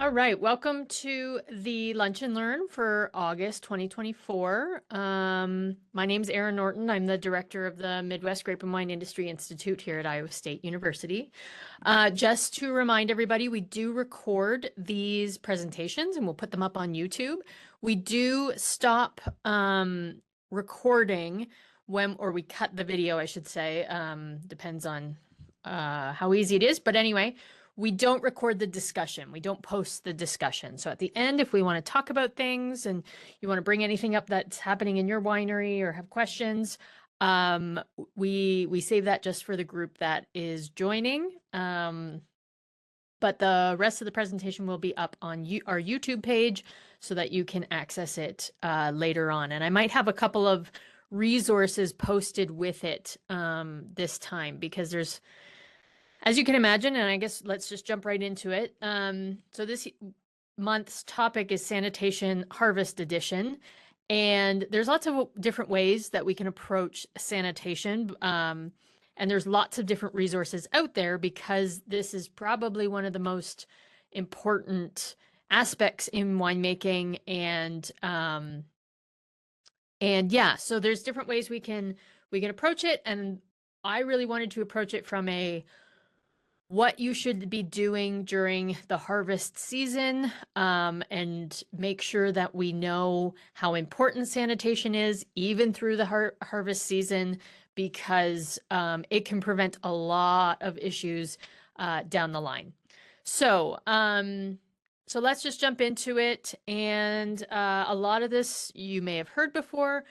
All right, welcome to the Lunch and Learn for August 2024. My name's Erin Norton. I'm the director of the Midwest Grape and Wine Industry Institute here at Iowa State University. Just to remind everybody, we do record these presentations and we'll put them up on YouTube. We do stop recording or we cut the video, I should say. Depends on how easy it is. But anyway, we don't record the discussion. We don't post the discussion. So at the end, if we want to talk about things and you want to bring anything up that's happening in your winery or have questions, we save that just for the group that is joining. But the rest of the presentation will be up on our YouTube page so that you can access it later on. And I might have a couple of resources posted with it this time because there's, as you can imagine, and I guess let's just jump right into it. So this month's topic is Sanitation Harvest Edition. And there's lots of different ways that we can approach sanitation. And there's lots of different resources out there because this is probably one of the most important aspects in winemaking. And yeah, so there's different ways we can approach it. And I really wanted to approach it from what you should be doing during the harvest season, and make sure that we know how important sanitation is even through the harvest season, because it can prevent a lot of issues down the line. So let's just jump into it. And a lot of this you may have heard before,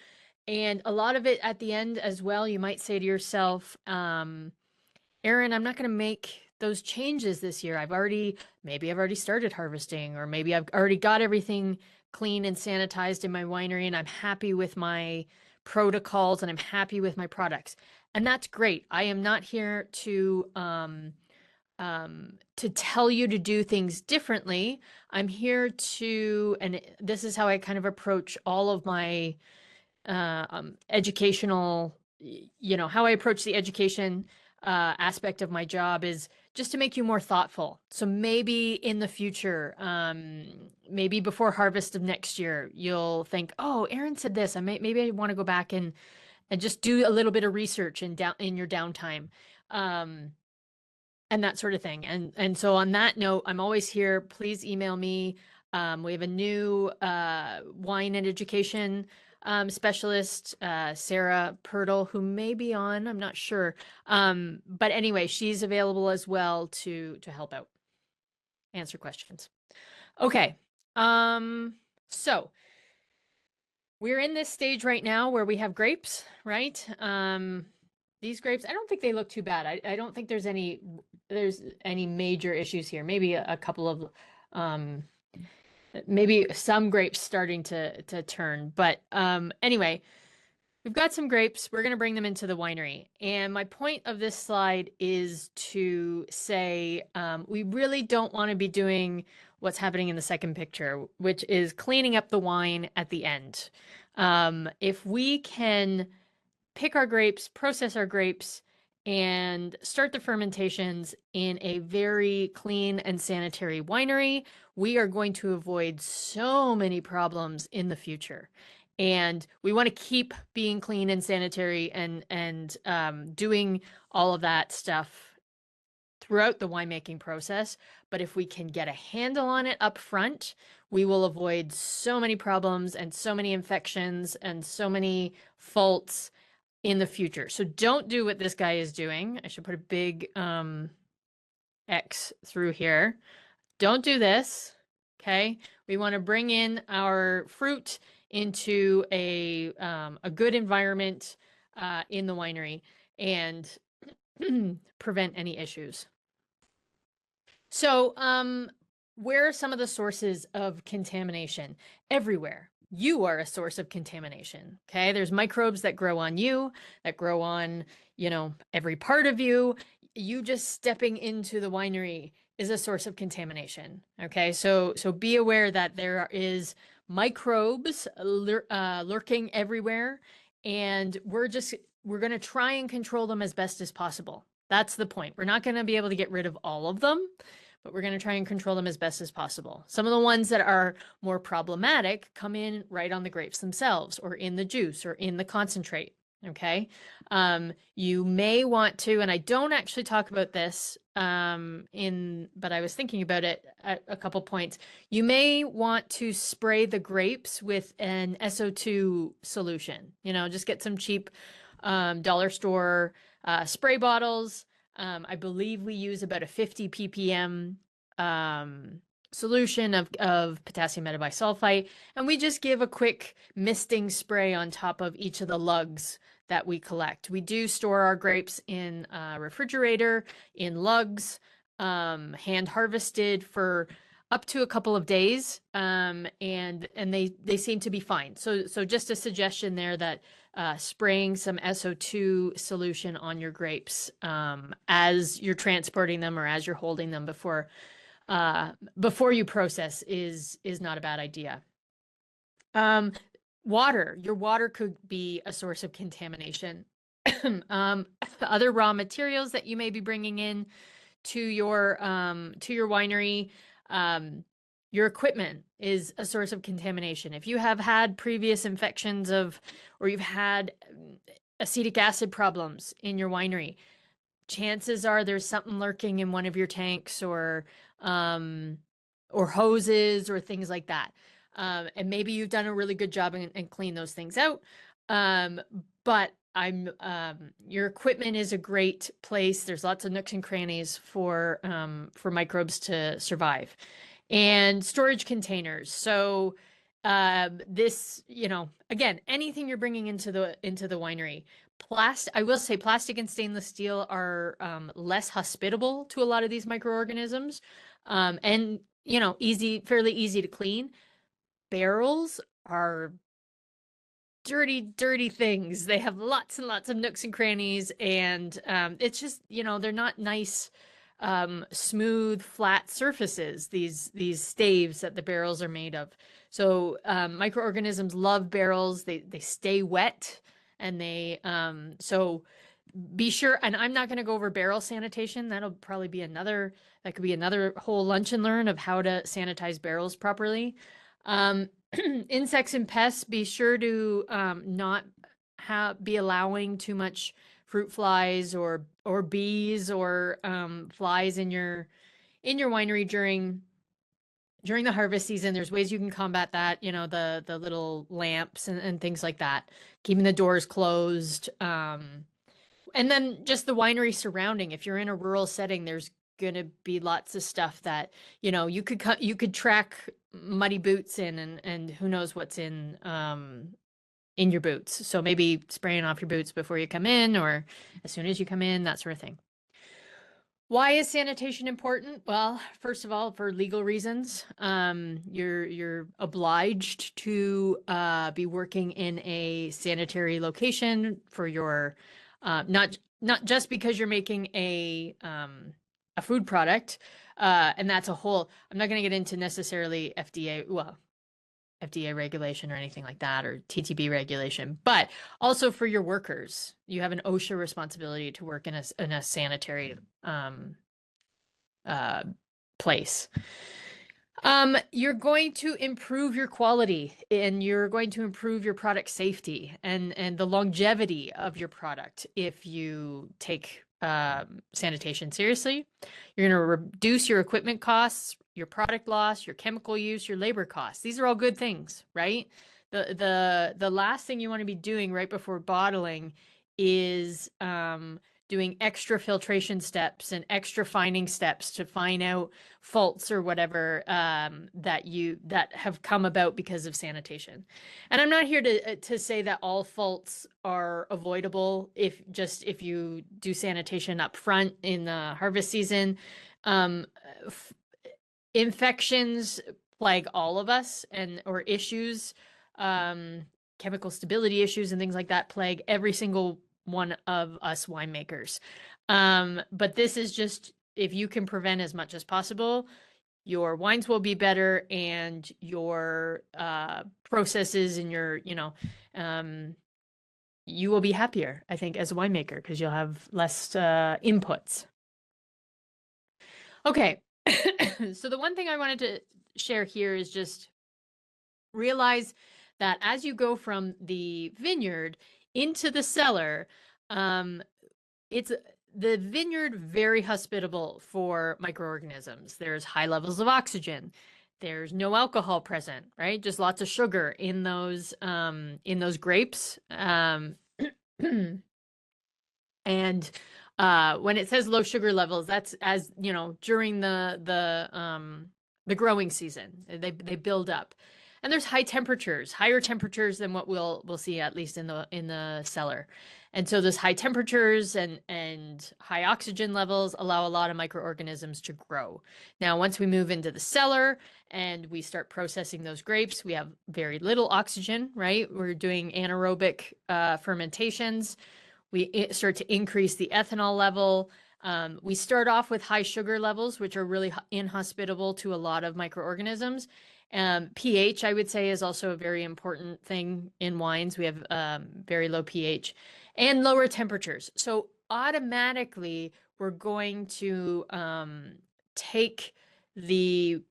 and a lot of it at the end as well. You might say to yourself, Erin, I'm not going to make those changes this year. Maybe I've already started harvesting, or maybe I've already got everything clean and sanitized in my winery and I'm happy with my protocols and I'm happy with my products. And that's great. I am not here to tell you to do things differently. I'm here and this is how I kind of approach all of my educational, how I approach the education aspect of my job is just to make you more thoughtful. So maybe in the future, maybe before harvest of next year, you'll think, oh, Erin said this. Maybe I want to go back and just do a little bit of research in your downtime, and that sort of thing. And so on that note, I'm always here. Please email me. We have a new wine and education specialist, Sarah Pirtle, who may be on, I'm not sure. But anyway, she's available as well to help out, answer questions. Okay. So we're in this stage right now where we have grapes, right? These grapes, I don't think they look too bad. I don't think there's any major issues here. Maybe a couple of maybe some grapes starting to turn. But anyway, we've got some grapes. We're going to bring them into the winery. And my point of this slide is to say we really don't want to be doing what's happening in the second picture, which is cleaning up the wine at the end. If we can pick our grapes, process our grapes, and start the fermentations in a very clean and sanitary winery, we are going to avoid so many problems in the future. And we want to keep being clean and sanitary and doing all of that stuff throughout the winemaking process. But if we can get a handle on it up front, we will avoid so many problems and so many infections and so many faults in the future. So don't do what this guy is doing. I should put a big X through here. Don't do this. Okay. We want to bring in our fruit into a good environment in the winery and prevent any issues. So where are some of the sources of contamination? Everywhere. You are a source of contamination. Okay. There's microbes that grow on you, that grow on, every part of you. You just stepping into the winery is a source of contamination. Okay. So be aware that there is microbes lurking everywhere, and we're going to try and control them as best as possible. That's the point. We're not going to be able to get rid of all of them, but we're going to try and control them as best as possible. Some of the ones that are more problematic come in right on the grapes themselves, or in the juice, or in the concentrate. Okay. You may want to, and I don't actually talk about this but I was thinking about it at a couple points. You may want to spray the grapes with an SO2 solution. Just get some cheap dollar store spray bottles. I believe we use about a 50 ppm solution of potassium metabisulfite, and we just give a quick misting spray on top of each of the lugs that we collect. We do store our grapes in a refrigerator, in lugs, hand harvested for up to a couple of days, and they seem to be fine. So just a suggestion there that spraying some SO2 solution on your grapes as you're transporting them or as you're holding them before you process is not a bad idea. Water. Your water could be a source of contamination. Other raw materials that you may be bringing in to your winery. Your equipment is a source of contamination. If you have had previous infections or you've had acetic acid problems in your winery, chances are there's something lurking in one of your tanks or hoses or things like that. And maybe you've done a really good job and clean those things out. But your equipment is a great place. There's lots of nooks and crannies for microbes to survive. And storage containers. So this, again, anything you're bringing into the winery. I will say plastic and stainless steel are less hospitable to a lot of these microorganisms, and fairly easy to clean. Barrels are dirty things. They have lots and lots of nooks and crannies, and it's just, they're not nice, smooth, flat surfaces, these staves that the barrels are made of. So microorganisms love barrels. They stay wet, and so be sure, and I'm not going to go over barrel sanitation. That'll probably be that could be another whole lunch and learn of how to sanitize barrels properly. Insects and pests, be sure to not be allowing too much fruit flies or bees or flies in your winery during the harvest season. There's ways you can combat that, the little lamps and things like that, keeping the doors closed. And then just the winery surrounding. If you're in a rural setting, there's going to be lots of stuff that, you could track muddy boots in, and who knows what's in your boots. So maybe spraying off your boots before you come in or as soon as you come in, that sort of thing. Why is sanitation important? Well, first of all, for legal reasons. You're obliged to be working in a sanitary location for your not just because you're making a food product, and that's a whole. I'm not going to get into necessarily FDA regulation or anything like that, or TTB regulation, but also for your workers. You have an OSHA responsibility to work in a sanitary place. You're going to improve your quality, and you're going to improve your product safety and the longevity of your product if you take sanitation seriously. You're going to reduce your equipment costs, your product loss, your chemical use, your labor costs. These are all good things, right? The last thing you want to be doing right before bottling is doing extra filtration steps and extra fining steps to find out faults or whatever that have come about because of sanitation. And I'm not here to say that all faults are avoidable if you do sanitation up front in the harvest season. Infections plague all of us, or issues, chemical stability issues and things like that plague every single one of us winemakers. But this is just, if you can prevent as much as possible, your wines will be better, and your processes and you will be happier, I think, as a winemaker, because you'll have less inputs. Okay, So the one thing I wanted to share here is just realize that as you go from the vineyard into the cellar, um, it's the vineyard very hospitable for microorganisms. There's high levels of oxygen. There's no alcohol present, right? Just lots of sugar in those grapes. And when it says low sugar levels, that's, as you know, during the growing season. They build up. And there's high temperatures, higher temperatures than what we'll see, at least in the cellar. And so those high temperatures and high oxygen levels allow a lot of microorganisms to grow. Now, once we move into the cellar and we start processing those grapes, we have very little oxygen, right? We're doing anaerobic fermentations. We start to increase the ethanol level. We start off with high sugar levels, which are really inhospitable to a lot of microorganisms. pH, I would say, is also a very important thing in wines. We have very low pH and lower temperatures. So automatically, we're going to take the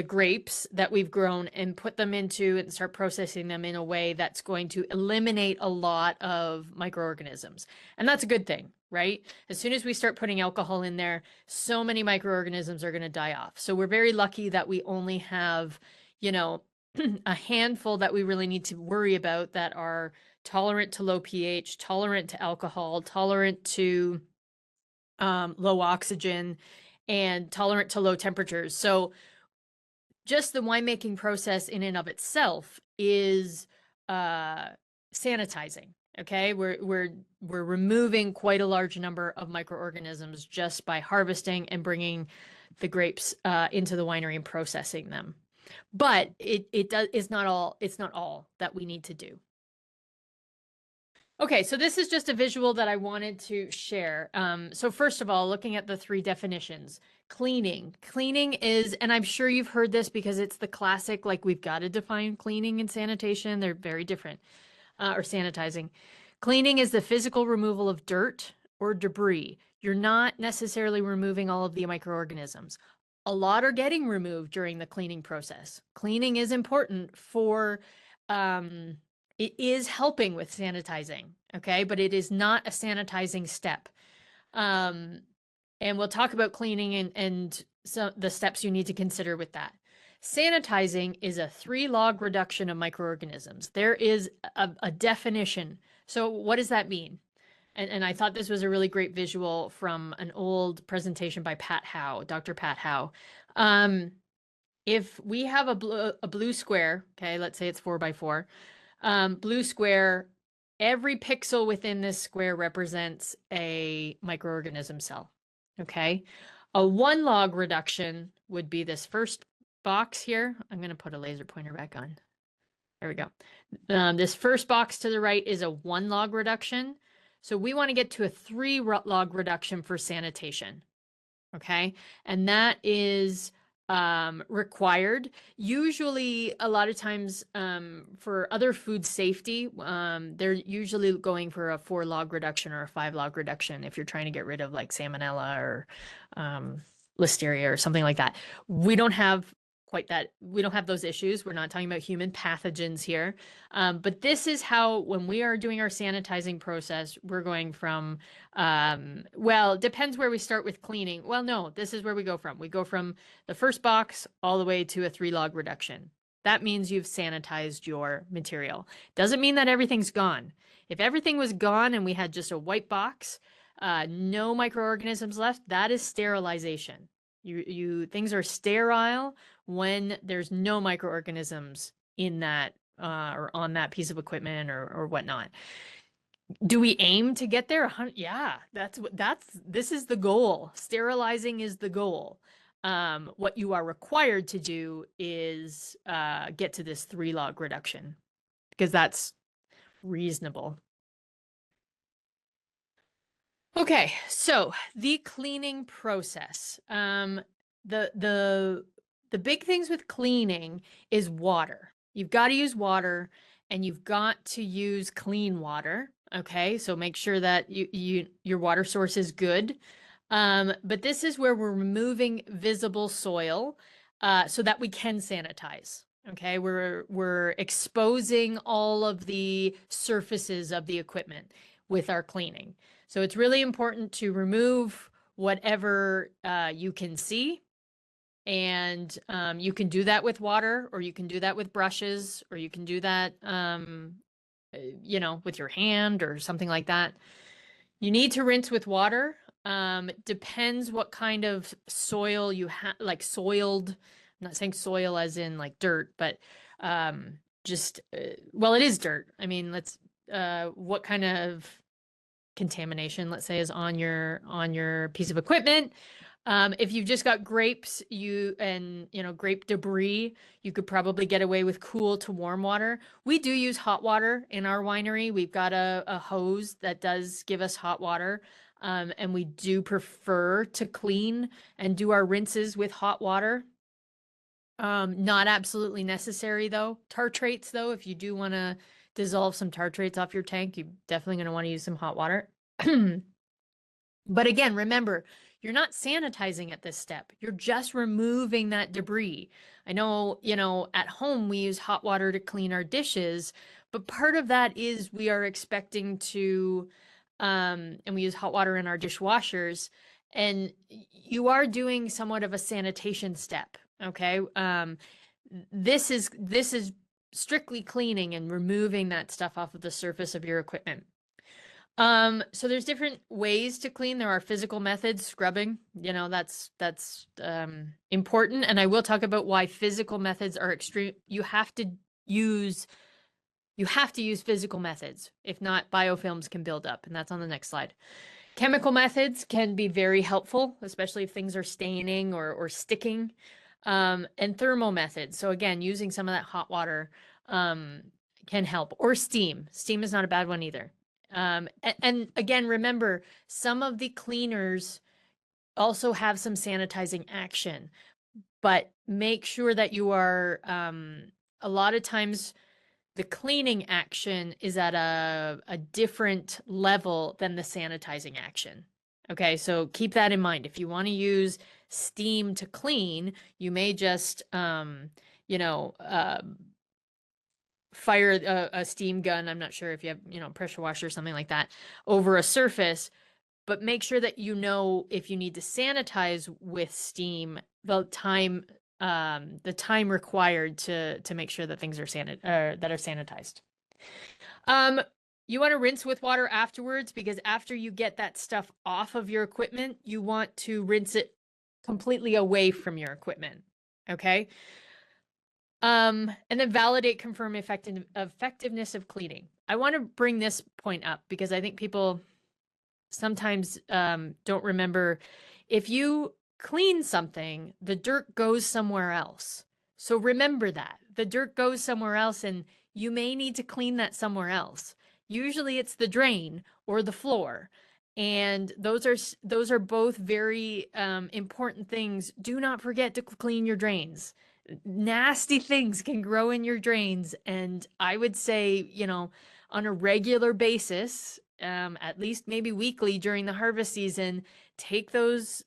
grapes that we've grown and put them into and start processing them in a way that's going to eliminate a lot of microorganisms. And that's a good thing, right? As soon as we start putting alcohol in there, so many microorganisms are going to die off. So we're very lucky that we only have, you know, a handful that we really need to worry about that are tolerant to low pH, tolerant to alcohol, tolerant to low oxygen, and tolerant to low temperatures. So just the winemaking process in and of itself is sanitizing. Okay, we're removing quite a large number of microorganisms just by harvesting and bringing the grapes into the winery and processing them. But it's not all that we need to do. Okay, so this is just a visual that I wanted to share. So first of all, looking at the three definitions, cleaning. Cleaning is, and I'm sure you've heard this because it's the classic, like we've got to define cleaning and sanitation. They're very different, or sanitizing. Cleaning is the physical removal of dirt or debris. You're not necessarily removing all of the microorganisms. A lot are getting removed during the cleaning process. Cleaning is important for, it is helping with sanitizing, okay? But it is not a sanitizing step. And we'll talk about cleaning and so the steps you need to consider with that. Sanitizing is a 3-log reduction of microorganisms. There is a definition. So what does that mean? And I thought this was a really great visual from an old presentation by Pat Howe, Dr. Pat Howe. If we have a blue square, okay, let's say it's 4x4, blue square, every pixel within this square represents a microorganism cell, okay? A 1-log reduction would be this first box here. I'm going to put a laser pointer back on. There we go. This first box to the right is a 1-log reduction. So we want to get to a 3-log reduction for sanitation, okay? And that is required. Usually, a lot of times for other food safety, they're usually going for a 4-log reduction or a 5-log reduction if you're trying to get rid of like salmonella or listeria or something like that. We don't have quite that. We don't have those issues. We're not talking about human pathogens here. But this is how, when we are doing our sanitizing process, we're going from, well, it depends where we start with cleaning. Well, no, this is where we go from. We go from the first box all the way to a 3-log reduction. That means you've sanitized your material. Doesn't mean that everything's gone. If everything was gone and we had just a white box, no microorganisms left, that is sterilization. Things are sterile when there's no microorganisms in that or on that piece of equipment or whatnot. Do we aim to get there? Yeah, this is the goal. Sterilizing is the goal. What you are required to do is get to this 3-log reduction because that's reasonable. Okay, so the cleaning process. The big things with cleaning is water. You've got to use water and you've got to use clean water. Okay, so make sure that your water source is good. But this is where we're removing visible soil so that we can sanitize. Okay, we're exposing all of the surfaces of the equipment with our cleaning. So it's really important to remove whatever you can see. And you can do that with water, or you can do that with brushes, or you can do that, with your hand or something like that. You need to rinse with water. Depends what kind of soil you have, like soiled. I'm not saying soil as in like dirt, but just well, it is dirt. I mean, what kind of contamination, let's say, is on your piece of equipment. If you've just got grapes, grape debris, you could probably get away with cool to warm water. We do use hot water in our winery. We've got a hose that does give us hot water. And we do prefer to clean and do our rinses with hot water. Not absolutely necessary though. Tartrates though, if you do want to dissolve some tartrates off your tank, you're definitely going to want to use some hot water. But again, remember, you're not sanitizing at this step. You're just removing that debris. I know, at home we use hot water to clean our dishes, but part of that is we are expecting to, and we use hot water in our dishwashers, and you are doing somewhat of a sanitation step. Okay. This is strictly cleaning and removing that stuff off of the surface of your equipment. So there's different ways to clean. There are physical methods, scrubbing, that's important. And I will talk about why physical methods are extreme. Use you have to use physical methods. If not, biofilms can build up, and that's on the next slide. Chemical methods can be very helpful, especially if things are staining or sticking. And thermal methods. So again, using some of that hot water can help. Or steam. Steam is not a bad one either. And again, remember, some of the cleaners also have some sanitizing action, but make sure that you are, a lot of times the cleaning action is at a different level than the sanitizing action. Okay, so keep that in mind. If you want to use steam to clean, you may just, fire a steam gun. I'm not sure if you have, pressure washer or something like that over a surface, but make sure that if you need to sanitize with steam, the time required to make sure that things are sanitized. You want to rinse with water afterwards, because after you get that stuff off of your equipment, you want to rinse it completely away from your equipment. Okay. And then validate, confirm effectiveness of cleaning. I want to bring this point up because I think people sometimes don't remember. If you clean something, the dirt goes somewhere else. So remember that. The dirt goes somewhere else, and you may need to clean that somewhere else. Usually it's the drain or the floor. And those are both very important things. Do not forget to clean your drains. Nasty things can grow in your drains, and I would say, on a regular basis, at least maybe weekly during the harvest season, take those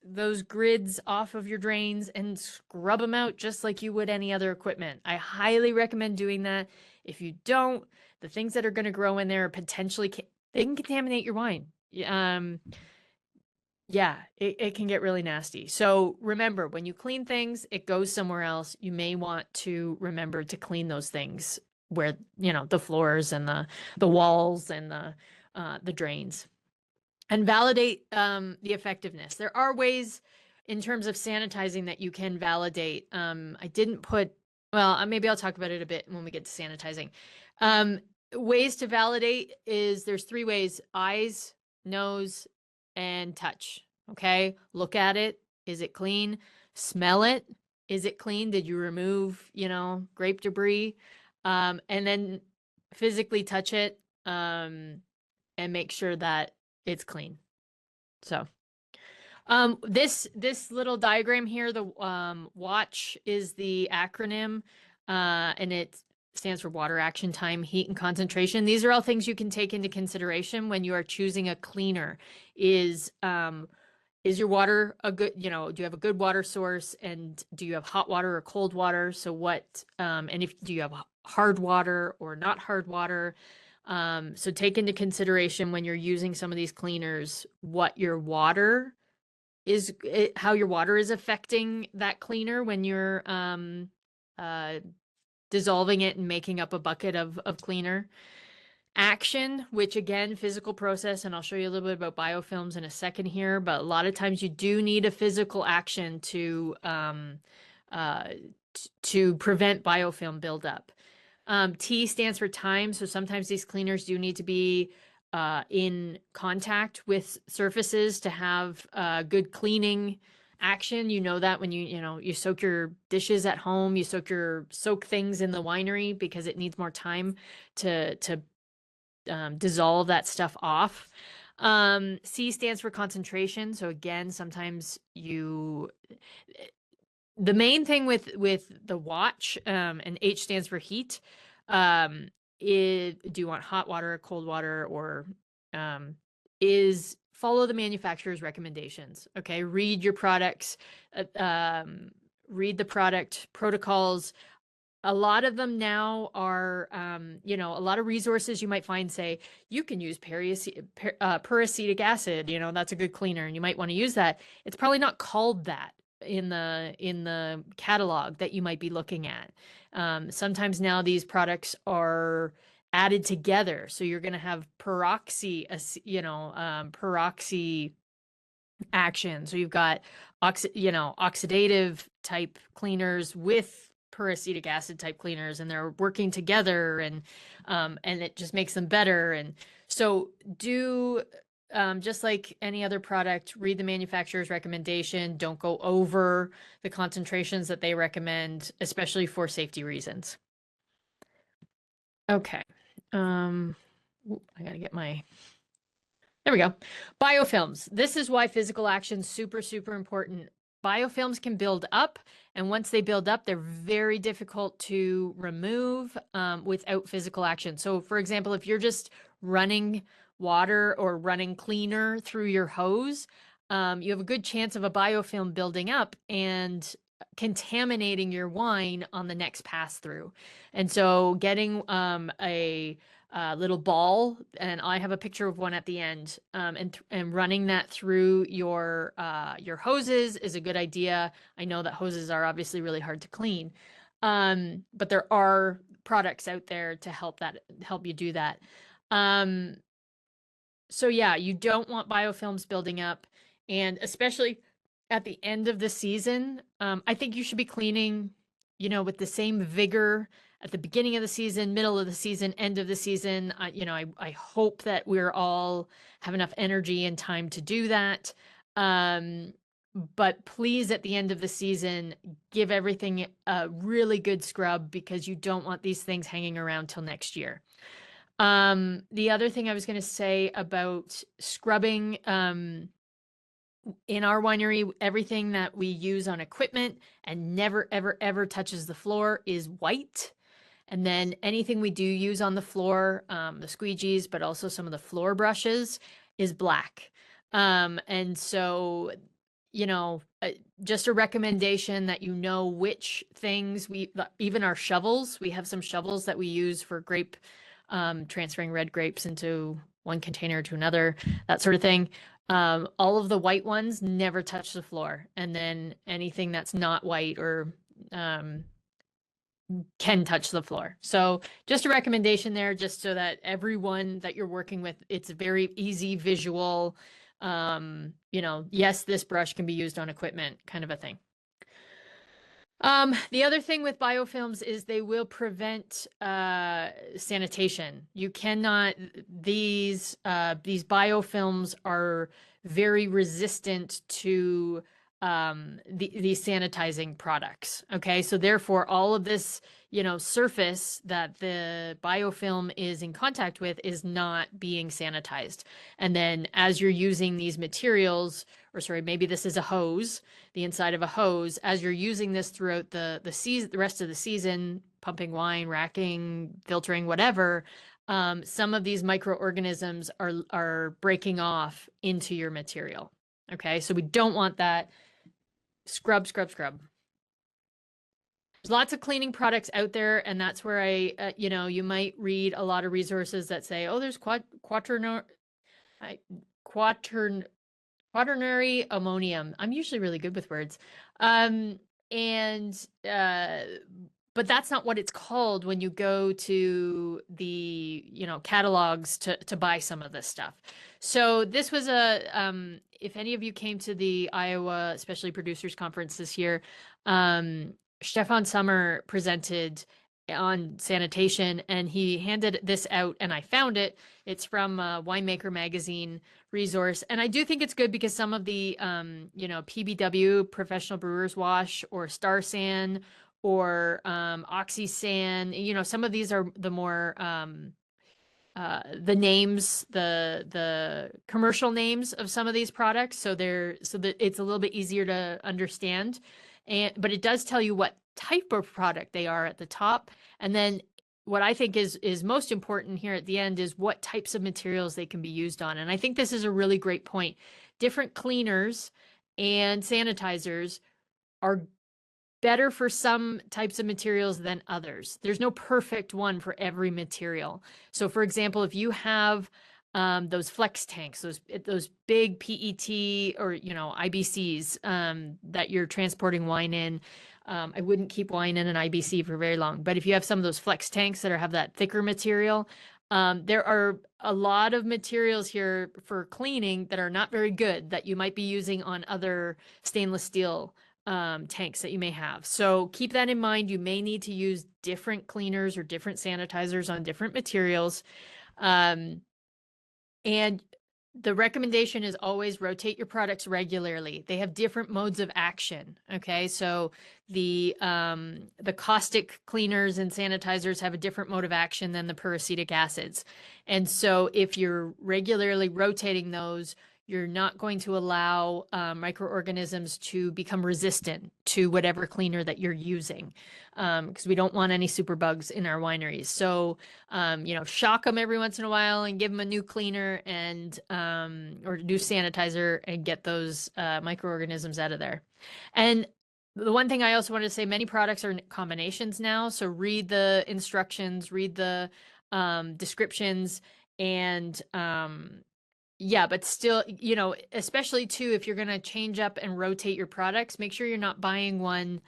grids off of your drains and scrub them out just like you would any other equipment. I highly recommend doing that. If you don't, the things that are going to grow in there potentially they can contaminate your wine. Yeah, it can get really nasty. So remember, when you clean things, it goes somewhere else. You may want to remember to clean those things where, the floors and the walls and the drains. And validate the effectiveness. There are ways in terms of sanitizing that you can validate. I didn't put, well, maybe I'll talk about it a bit when we get to sanitizing. Ways to validate there's 3 ways: eyes, nose, and touch. Okay. Look at it. Is it clean? Smell it. Is it clean? Did you remove, grape debris? And then physically touch it, and make sure that it's clean. So, this little diagram here, the WATCH is the acronym, and it stands for water, action, time, heat, and concentration. These are all things you can take into consideration when you are choosing a cleaner. is your water a good, do you have a good water source, and do you have hot water or cold water? So and if do you have hard water or not hard water? So take into consideration when you're using some of these cleaners, what your water how your water is affecting that cleaner when you're uh, dissolving it and making up a bucket of cleaner. Action, which again, physical process, and I'll show you a little bit about biofilms in a second here, but a lot of times you do need a physical action uh, to prevent biofilm buildup. T stands for time, so sometimes these cleaners do need to be in contact with surfaces to have good cleaning action. You know that when you soak your dishes at home, you soak things in the winery because it needs more time to dissolve that stuff off. C stands for concentration. So again, sometimes the main thing with the watch, and H stands for heat. Do you want hot water, cold water, or is follow the manufacturer's recommendations. Okay, read your products, read the product protocols. A lot of them now are, a lot of resources you might find say you can use peracetic acid. That's a good cleaner, and you might want to use that. It's probably not called that in the catalog that you might be looking at. Sometimes now these products are added together, so you're going to have peroxy action. So you've got oxidative type cleaners with peracetic acid type cleaners, and they're working together, and it just makes them better. And so just like any other product, read the manufacturer's recommendation. Don't go over the concentrations that they recommend, especially for safety reasons. Okay. I gotta get there we go. Biofilms. This is why physical action is super, super important. Biofilms can build up, and once they build up, they're very difficult to remove without physical action. So, for example, if you're just running water or running cleaner through your hose, you have a good chance of a biofilm building up and contaminating your wine on the next pass through. And so, getting a little ball, and I have a picture of one at the end, and running that through your hoses is a good idea. I know that hoses are obviously really hard to clean, but there are products out there to help you do that. So yeah, you don't want biofilms building up, and especially at the end of the season, I think you should be cleaning, with the same vigor at the beginning of the season, middle of the season, end of the season. I hope that we're all have enough energy and time to do that. But please, at the end of the season, give everything a really good scrub, because you don't want these things hanging around till next year. The other thing I was going to say about scrubbing, in our winery, everything that we use on equipment and never, ever, ever touches the floor is white. And then anything we do use on the floor, the squeegees, but also some of the floor brushes, is black. And so, just a recommendation that which things even our shovels, we have some shovels that we use for transferring red grapes into one container to another, that sort of thing. All of the white ones never touch the floor. And then anything that's not white or can touch the floor. So just a recommendation there, just so that everyone that you're working with, it's a very easy visual, yes, this brush can be used on equipment kind of a thing. The other thing with biofilms is they will prevent sanitation. You cannot, these biofilms are very resistant to these sanitizing products. Okay, so therefore all of this, surface that the biofilm is in contact with is not being sanitized. And then as you're using these materials, or sorry, maybe this is a hose, the inside of a hose, as you're using this throughout the season, the rest of the season, pumping wine, racking, filtering, whatever, some of these microorganisms are breaking off into your material. Okay, so we don't want that. Scrub, scrub, scrub. There's lots of cleaning products out there, and that's where you might read a lot of resources that say, oh, there's I, quatern, quaternary ammonium. I'm usually really good with words. Um, and but that's not what it's called when you go to the, catalogs to buy some of this stuff. So this was if any of you came to the Iowa Especially Producers Conference this year, Stefan Sommer presented on sanitation, and he handed this out, and I found it. It's from Winemaker Magazine resource. And I do think it's good because some of the, PBW, Professional Brewers Wash, or Star San, or OxySan, some of these are the more the names, the commercial names of some of these products, so that it's a little bit easier to understand. But it does tell you what type of product they are at the top, and then what I think is most important here at the end is what types of materials they can be used on. And I think this is a really great point. Different cleaners and sanitizers are better for some types of materials than others. There's no perfect one for every material. So for example, if you have those flex tanks, those big PET or IBCs that you're transporting wine in, I wouldn't keep wine in an IBC for very long. But if you have some of those flex tanks that have that thicker material, there are a lot of materials here for cleaning that are not very good that you might be using on other stainless steel tanks that you may have. So keep that in mind. You may need to use different cleaners or different sanitizers on different materials. And the recommendation is always rotate your products regularly. They have different modes of action. Okay, so the caustic cleaners and sanitizers have a different mode of action than the peracetic acids. And so if you're regularly rotating those, you're not going to allow microorganisms to become resistant to whatever cleaner that you're using, because we don't want any superbugs in our wineries. So, shock them every once in a while and give them a new cleaner and or new sanitizer and get those microorganisms out of there. And the one thing I also wanted to say, many products are combinations now. So read the instructions, read the descriptions, and yeah, but still, especially too, if you're going to change up and rotate your products, make sure you're not buying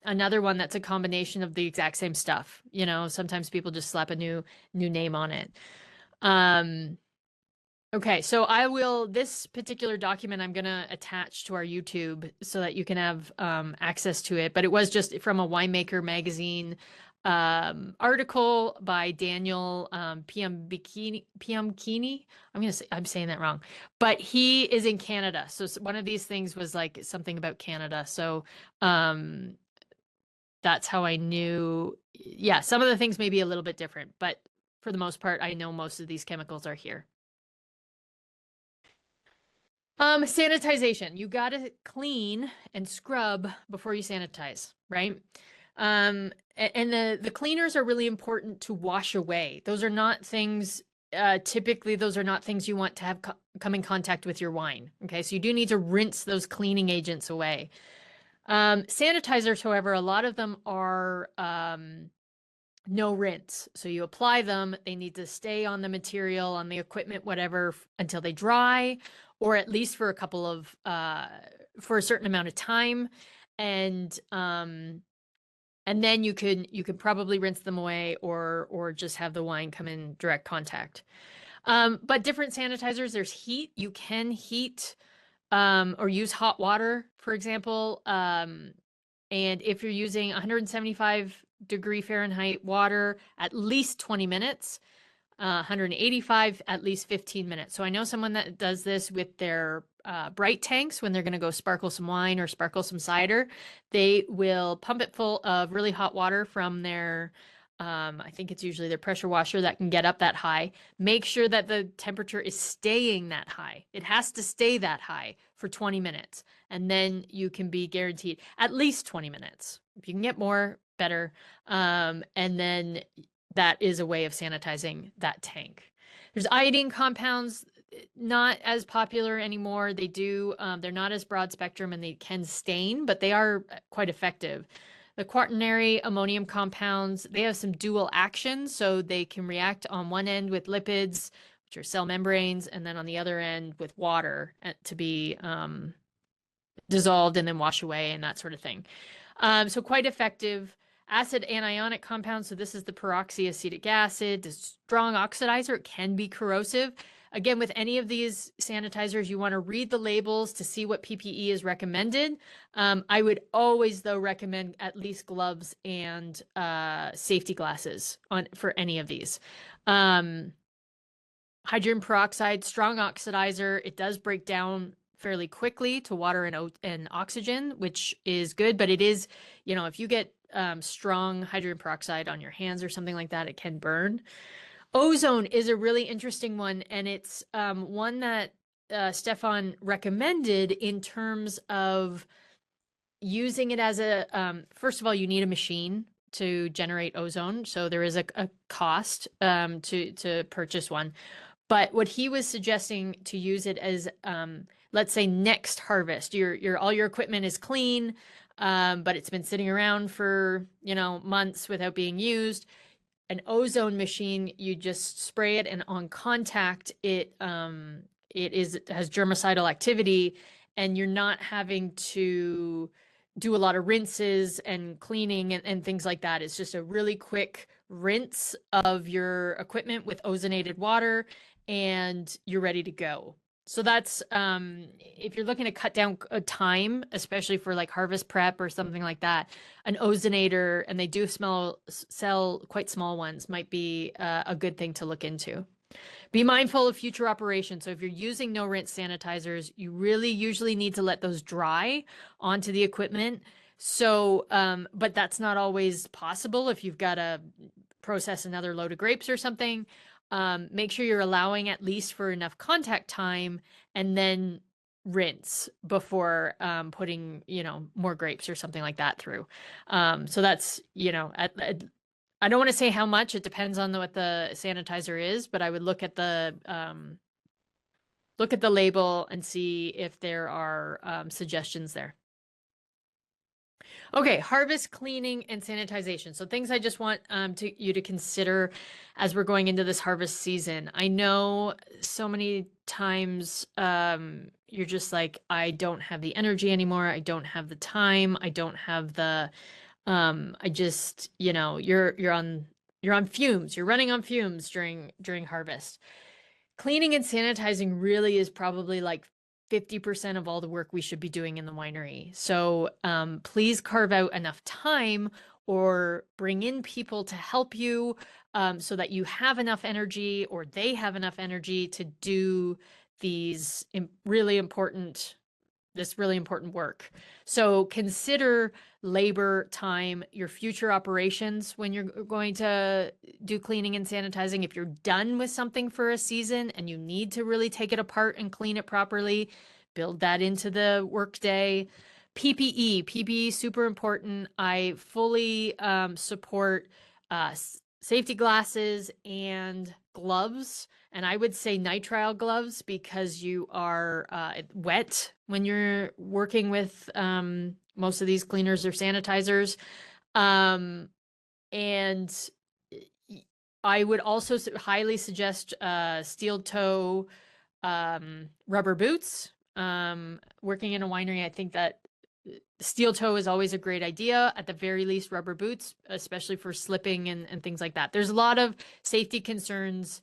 another one that's a combination of the exact same stuff. Sometimes people just slap a new name on it. Okay, so this particular document I'm going to attach to our YouTube so that you can have access to it. But it was just from a Winemaker Magazine article by Daniel Piamkini. I'm saying that wrong, but he is in Canada. So one of these things was like something about Canada. So that's how I knew. Yeah, some of the things may be a little bit different, but for the most part, I know most of these chemicals are here. Sanitization. You gotta clean and scrub before you sanitize, right? And the cleaners are really important to wash away. Those are not things, typically those are not things you want to have come in contact with your wine. Okay, so you do need to rinse those cleaning agents away. Sanitizers, however, a lot of them are no rinse. So you apply them, they need to stay on the material, on the equipment, whatever, until they dry, or at least for for a certain amount of time. And then you can probably rinse them away or just have the wine come in direct contact. But different sanitizers, there's heat. You can heat or use hot water, for example. And if you're using 175-degree Fahrenheit water, at least 20 minutes, 185, at least 15 minutes. So I know someone that does this with their bright tanks when they're going to go sparkle some wine or sparkle some cider. They will pump it full of really hot water from their, I think it's usually their pressure washer that can get up that high. Make sure that the temperature is staying that high. It has to stay that high for 20 minutes. And then you can be guaranteed at least 20 minutes. If you can get more, better. And then that is a way of sanitizing that tank. There's iodine compounds. not as popular anymore. They do, they're not as broad spectrum and they can stain, but they are quite effective. The quaternary ammonium compounds, they have some dual action, so they can react on one end with lipids, which are cell membranes, and then on the other end with water to be dissolved and then wash away and that sort of thing. So quite effective. Acid anionic compounds. So this is the peroxyacetic acid, the strong oxidizer. It can be corrosive. Again, with any of these sanitizers, you want to read the labels to see what PPE is recommended. I would always, though, recommend at least gloves and safety glasses for any of these. Hydrogen peroxide, strong oxidizer. It does break down fairly quickly to water and oxygen, which is good. But it is, if you get strong hydrogen peroxide on your hands or something like that, it can burn. Ozone is a really interesting one, and it's one that Stefan recommended in terms of using it as first of all, you need a machine to generate ozone. So there is a cost to purchase one. But what he was suggesting to use it as, let's say next harvest, all your equipment is clean, but it's been sitting around for, months without being used. An ozone machine, you just spray it, and on contact, it has germicidal activity, and you're not having to do a lot of rinses and cleaning and things like that. It's just a really quick rinse of your equipment with ozonated water, and you're ready to go. So that's if you're looking to cut down time, especially for like harvest prep or something like that, an ozonator, and they do sell quite small ones, might be a good thing to look into. Be mindful of future operations. So if you're using no rinse sanitizers, you really usually need to let those dry onto the equipment. So, but that's not always possible if you've got to process another load of grapes or something. Make sure you're allowing at least for enough contact time, and then rinse before putting, more grapes or something like that through. So that's, I don't want to say how much. It depends on what the sanitizer is, but I would look at the label and see if there are suggestions there. Okay, harvest, cleaning, and sanitization. So things I just want you to consider as we're going into this harvest season. I know so many times you're just like, I don't have the energy anymore. I don't have the time. I don't have the I just, you're on fumes. You're running on fumes during harvest. Cleaning and sanitizing really is probably like 50% of all the work we should be doing in the winery. So please carve out enough time or bring in people to help you so that you have enough energy, or they have enough energy to do these this really important work. So consider labor, time, your future operations when you're going to do cleaning and sanitizing. If you're done with something for a season and you need to really take it apart and clean it properly, build that into the workday. PPE, super important. I fully support safety glasses and gloves. And I would say nitrile gloves, because you are wet when you're working with most of these cleaners or sanitizers. And I would also highly suggest steel toe rubber boots. Working in a winery, I think that steel toe is always a great idea. At the very least, rubber boots, especially for slipping and things like that. There's a lot of safety concerns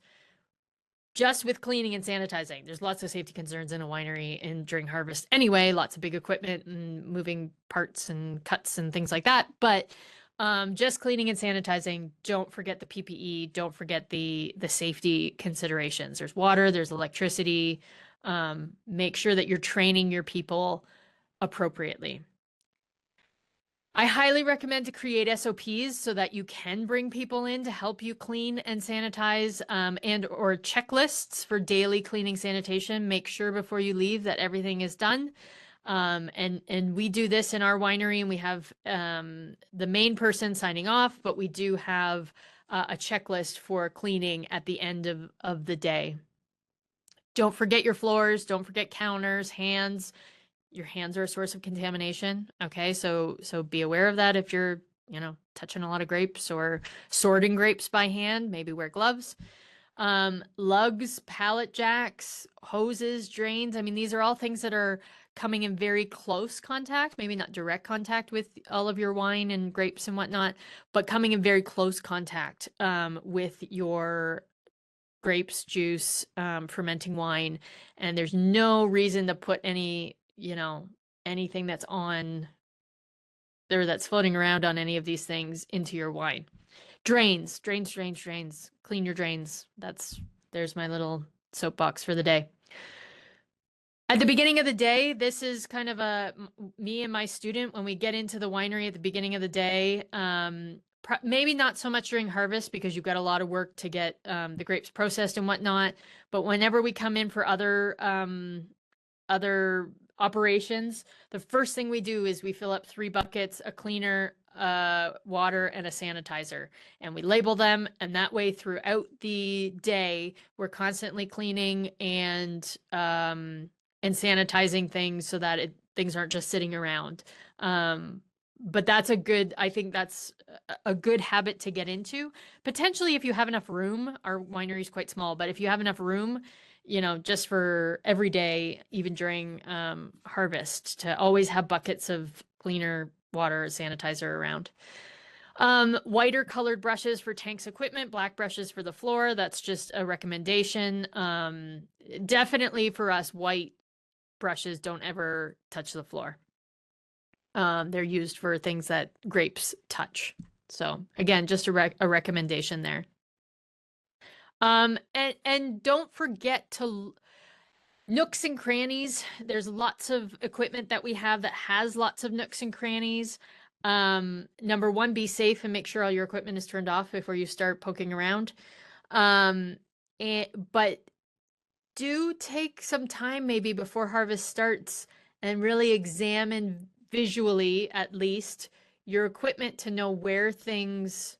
just with cleaning and sanitizing. There's lots of safety concerns in a winery and during harvest anyway, lots of big equipment and moving parts and cuts and things like that. But just cleaning and sanitizing, don't forget the PPE, don't forget the safety considerations. There's water, there's electricity. Make sure that you're training your people appropriately. I highly recommend to create SOPs so that you can bring people in to help you clean and sanitize, and or checklists for daily cleaning sanitation. Make sure before you leave that everything is done. And we do this in our winery, and we have the main person signing off, but we do have a checklist for cleaning at the end of the day. Don't forget your floors. Don't forget counters, hands. Your hands are a source of contamination. Okay, so be aware of that if you're, touching a lot of grapes or sorting grapes by hand. Maybe wear gloves. Lugs, pallet jacks, hoses, drains. I mean, these are all things that are coming in very close contact, maybe not direct contact with all of your wine and grapes and whatnot, but coming in very close contact with your grapes, juice, fermenting wine. And there's no reason to put anything that's on there that's floating around on any of these things into your wine. Drains, drains, drains, drains. Clean your drains. There's my little soapbox for the day. At the beginning of the day, this is kind of me and my student when we get into the winery at the beginning of the day. Maybe not so much during harvest because you've got a lot of work to get the grapes processed and whatnot. But whenever we come in for other operations, the first thing we do is we fill up 3 buckets, a cleaner, water, and a sanitizer, and we label them. And that way, throughout the day, we're constantly cleaning and sanitizing things so that things aren't just sitting around. But I think that's a good habit to get into. Potentially, if you have enough room, our winery is quite small, but if you have enough room, just for every day, even during harvest, to always have buckets of cleaner water sanitizer around. Whiter colored brushes for tanks equipment, black brushes for the floor. That's just a recommendation. Definitely for us, white brushes don't ever touch the floor. They're used for things that grapes touch. So again, just a recommendation there. And don't forget to nooks and crannies. There's lots of equipment that we have that has lots of nooks and crannies. Number one, be safe and make sure all your equipment is turned off before you start poking around. But do take some time maybe before harvest starts and really examine visually, at least, your equipment to know where things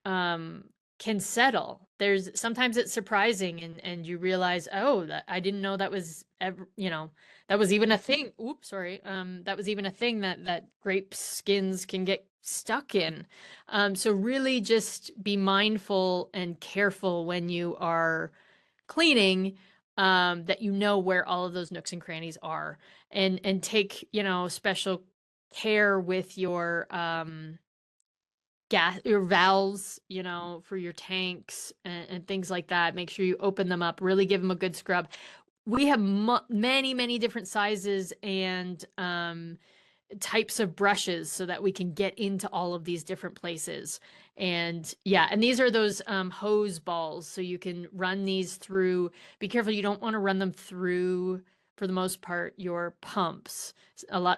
can settle. Sometimes it's surprising and you realize, oh, I didn't know that was ever, that was even a thing. Oops, sorry. That was even a thing that grape skins can get stuck in. So really just be mindful and careful when you are cleaning, that you know where all of those nooks and crannies are, and take, special care with your your valves, for your tanks and things like that. Make sure you open them up, really give them a good scrub. We have many, many different sizes and types of brushes so that we can get into all of these different places. And yeah, and these are those hose balls. So you can run these through. Be careful, you don't want to run them through, for the most part, your pumps.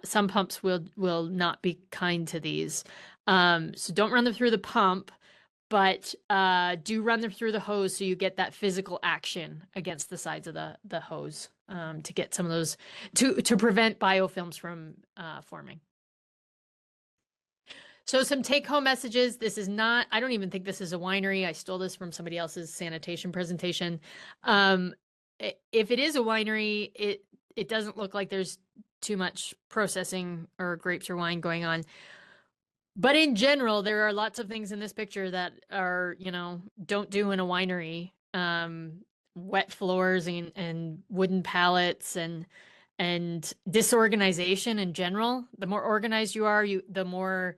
Some pumps will not be kind to these. So don't run them through the pump, but do run them through the hose so you get that physical action against the sides of the hose, to get some of those, to prevent biofilms from forming. So some take-home messages. I don't even think this is a winery. I stole this from somebody else's sanitation presentation. If it is a winery, it doesn't look like there's too much processing or grapes or wine going on. But in general, there are lots of things in this picture that are, don't do in a winery. Wet floors and wooden pallets and disorganization in general. The more organized you are, the more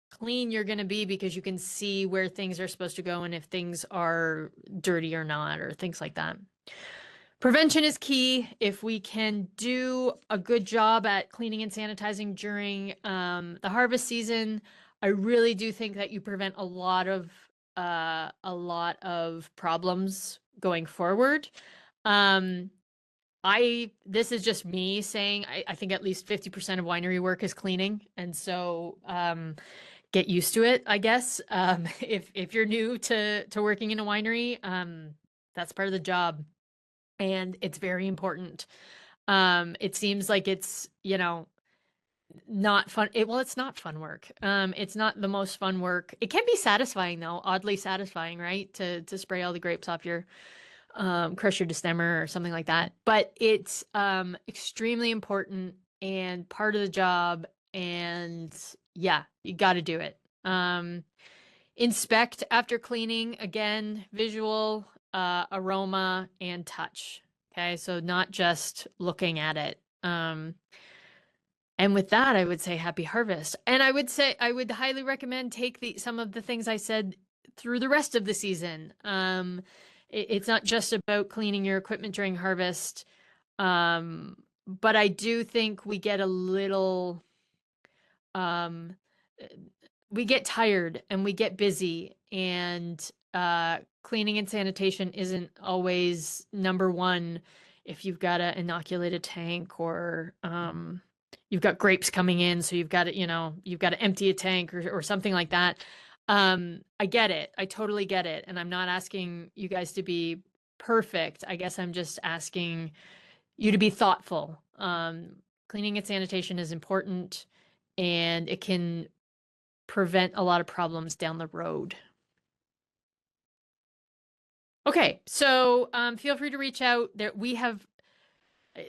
clean you're going to be, because you can see where things are supposed to go and if things are dirty or not, or things like that. Prevention is key. If we can do a good job at cleaning and sanitizing during the harvest season, I really do think that you prevent a lot of problems going forward. This is just me saying, I think at least 50% of winery work is cleaning, and so get used to it, I guess. If you're new to working in a winery, that's part of the job, and it's very important. It seems like it's, not fun. It's not fun work. It's not the most fun work. It can be satisfying though, oddly satisfying, right? To spray all the grapes off your crush your destemmer or something like that. But it's extremely important and part of the job. And yeah, you got to do it. Inspect after cleaning, again, visual, aroma, and touch. Okay, so not just looking at it. And with that, I would say happy harvest. And I would say I would highly recommend take some of the things I said through the rest of the season. It's not just about cleaning your equipment during harvest, but I do think we get a little um, we get tired and we get busy, and cleaning and sanitation isn't always number one if you've got to inoculate a tank, or you've got grapes coming in, so you've got to, you've got to empty a tank, or something like that. I get it. I totally get it. And I'm not asking you guys to be perfect. I guess I'm just asking you to be thoughtful. Cleaning and sanitation is important, and it can prevent a lot of problems down the road. Okay, so feel free to reach out.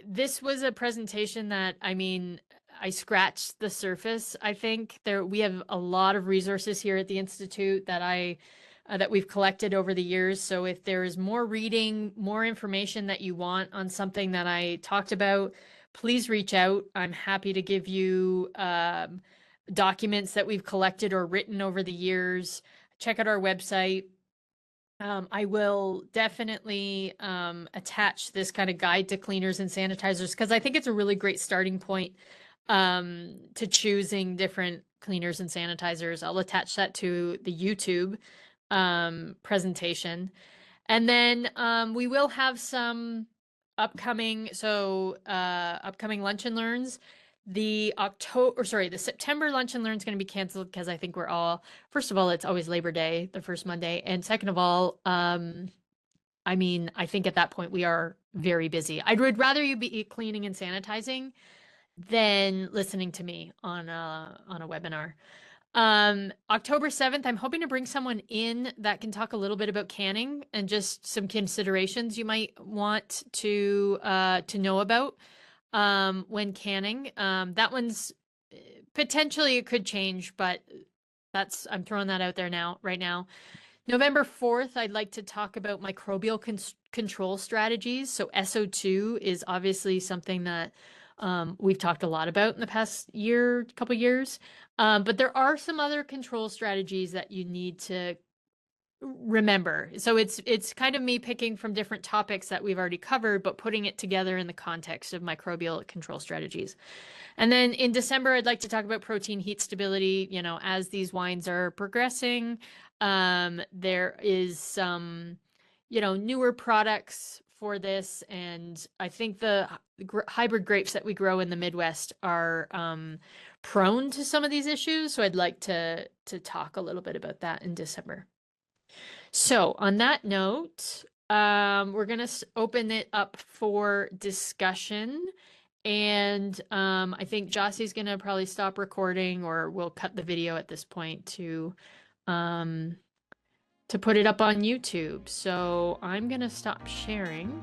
This was a presentation that, I mean, I scratched the surface. I think we have a lot of resources here at the Institute that we've collected over the years. So if there is more reading, more information that you want on something that I talked about, please reach out. I'm happy to give you documents that we've collected or written over the years. Check out our website. I will definitely attach this kind of guide to cleaners and sanitizers, because I think it's a really great starting point to choosing different cleaners and sanitizers. I'll attach that to the YouTube presentation. And then we will have some upcoming lunch and learns. The September lunch and learn is going to be canceled because I think first of all, it's always Labor Day, the first Monday. And second of all, I mean, I think at that point we are very busy. I would rather you be cleaning and sanitizing than listening to me on a webinar. October 7th, I'm hoping to bring someone in that can talk a little bit about canning and just some considerations you might want to know about when canning. That one's potentially, it could change, but I'm throwing that out there right now. November 4th, I'd like to talk about microbial control strategies. So SO2 is obviously something that we've talked a lot about in the past couple years. But there are some other control strategies that you need to remember. So it's kind of me picking from different topics that we've already covered, but putting it together in the context of microbial control strategies. And then in December, I'd like to talk about protein heat stability. As these wines are progressing, there is some, newer products for this. And I think the hybrid grapes that we grow in the Midwest are prone to some of these issues. So I'd like to talk a little bit about that in December. So on that note, we're going to open it up for discussion. And I think Jossie's going to probably stop recording, or we'll cut the video at this point to put it up on YouTube. So I'm going to stop sharing.